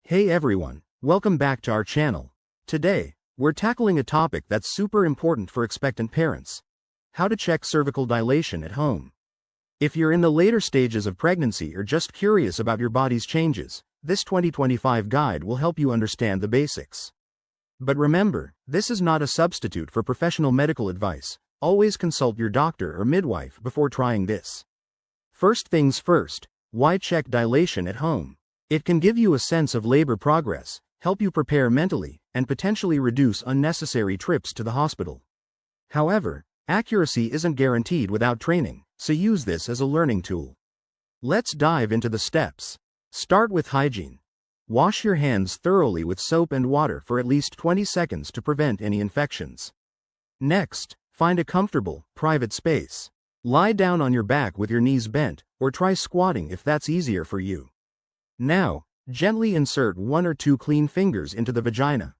Hey everyone, welcome back to our channel. Today, we're tackling a topic that's super important for expectant parents. How to check cervical dilation at home. If you're in the later stages of pregnancy or just curious about your body's changes, this 2025 guide will help you understand the basics. But remember, this is not a substitute for professional medical advice. Always consult your doctor or midwife before trying this. First things first, why check dilation at home? It can give you a sense of labor progress, help you prepare mentally, and potentially reduce unnecessary trips to the hospital. However, accuracy isn't guaranteed without training, so use this as a learning tool. Let's dive into the steps. Start with hygiene. Wash your hands thoroughly with soap and water for at least 20 seconds to prevent any infections. Next, find a comfortable, private space. Lie down on your back with your knees bent, or try squatting if that's easier for you. Now, gently insert 1 or 2 clean fingers into the vagina.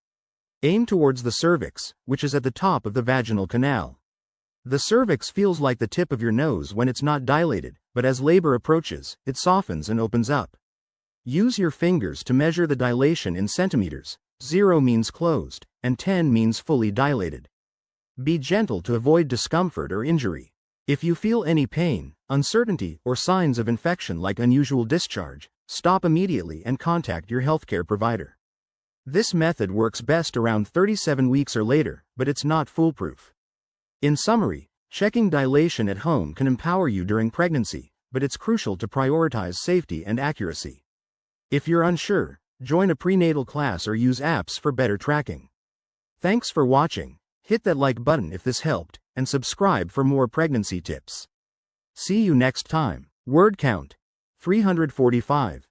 Aim towards the cervix, which is at the top of the vaginal canal. The cervix feels like the tip of your nose when it's not dilated, but as labor approaches, it softens and opens up. Use your fingers to measure the dilation in centimeters. 0 means closed, and 10 means fully dilated. Be gentle to avoid discomfort or injury. If you feel any pain, uncertainty, or signs of infection like unusual discharge, stop immediately and contact your healthcare provider. This method works best around 37 weeks or later, but it's not foolproof. In summary, checking dilation at home can empower you during pregnancy, but it's crucial to prioritize safety and accuracy. If you're unsure, join a prenatal class or use apps for better tracking. Thanks for watching. Hit that like button if this helped, and subscribe for more pregnancy tips. See you next time. Word count: 345.